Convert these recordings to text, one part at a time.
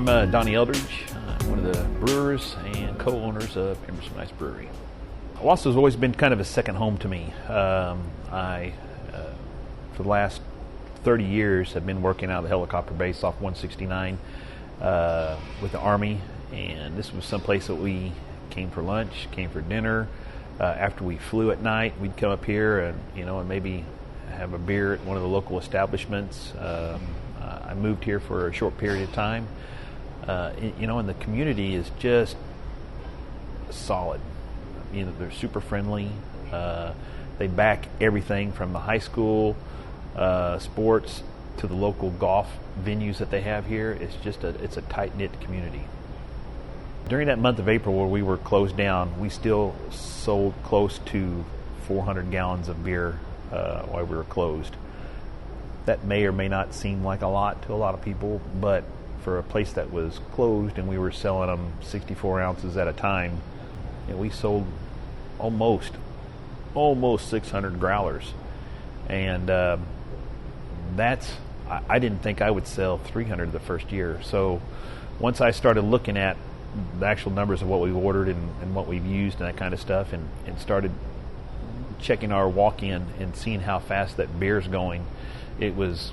Donnie Eldridge, one of the brewers and co-owners of Emersumnice Brewery. Owasso has always been kind of a second home to me. For the last 30 years, have been working out of the helicopter base off 169 with the Army, and this was someplace that we came for lunch, came for dinner. After we flew at night, we'd come up here and maybe have a beer at one of the local establishments. I moved here for a short period of time. And the community is just solid. They're super friendly. They back everything from the high school sports to the local golf venues that they have here. It's a tight-knit community. During that month of April where we were closed down, we still sold close to 400 gallons of beer while we were closed. That may or may not seem like a lot to a lot of people, but for a place that was closed and we were selling them 64 ounces at a time, we sold almost 600 growlers. And I didn't think I would sell 300 the first year. So once I started looking at the actual numbers of what we've ordered and what we've used and that kind of stuff, and started checking our walk-in and seeing how fast that beer's going, it was,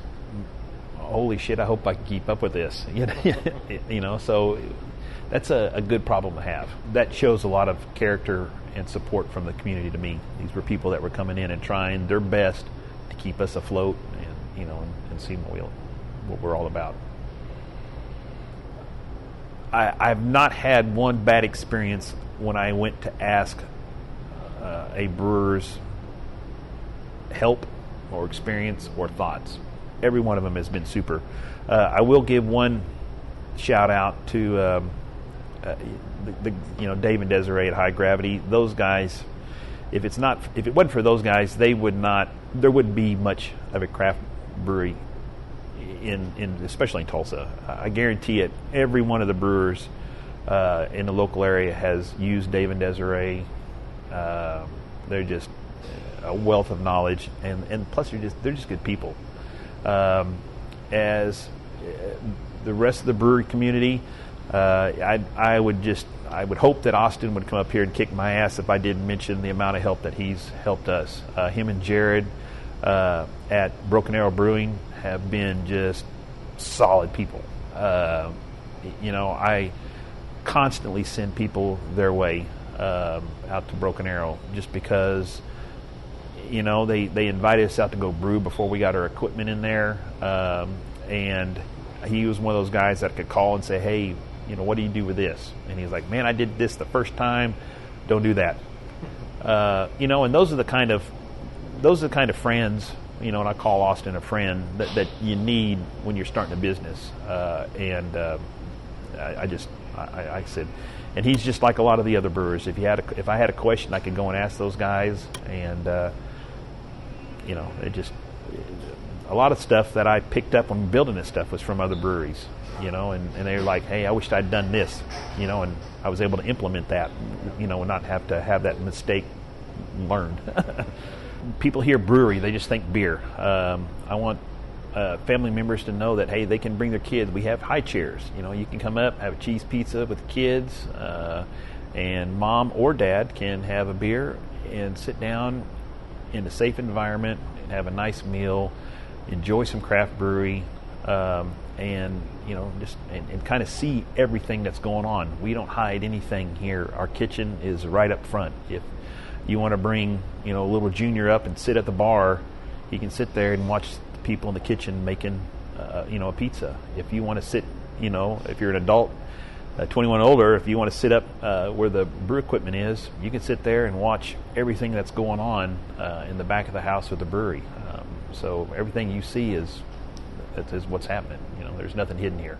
holy shit, I hope I can keep up with this. So that's a good problem to have. That shows a lot of character and support from the community to me. These were people that were coming in and trying their best to keep us afloat and see what we're all about. I've not had one bad experience when I went to ask a brewer's help or experience or thoughts. Every one of them has been super. I will give one shout out to Dave and Desiree at High Gravity. Those guys, if it wasn't for those guys, there wouldn't be much of a craft brewery especially in Tulsa. I guarantee it. Every one of the brewers in the local area has used Dave and Desiree. They're just a wealth of knowledge, and plus they're just good people. As the rest of the brewery community, I would hope that Austin would come up here and kick my ass if I didn't mention the amount of help that he's helped us. Him and Jared at Broken Arrow Brewing have been just solid people. I constantly send people their way out to Broken Arrow just because they invited us out to go brew before we got our equipment in there, and he was one of those guys that could call and say, hey, what do you do with this? And he's like, man, I did this the first time, don't do that. And those are the kind of friends, and I call Austin a friend that you need when you're starting a business. I said, and he's just like a lot of the other brewers. If I had a question, I could go and ask those guys, and a lot of stuff that I picked up when building this stuff was from other breweries, and they were like, hey, I wished I'd done this, and I was able to implement that, and not have to have that mistake learned. People hear brewery, they just think beer. I want family members to know that, hey, they can bring their kids. We have high chairs. You can come up, have a cheese pizza with the kids, and mom or dad can have a beer and sit down in a safe environment and have a nice meal, enjoy some craft brewery, and kind of see everything that's going on. We don't hide anything here. Our kitchen is right up front. If you want to bring a little junior up and sit at the bar, he can sit there and watch the people in the kitchen making a pizza. If you want to sit, if you're an adult, 21 and older, if you want to sit up where the brew equipment is, you can sit there and watch everything that's going on in the back of the house with the brewery. So everything you see is what's happening. There's nothing hidden here.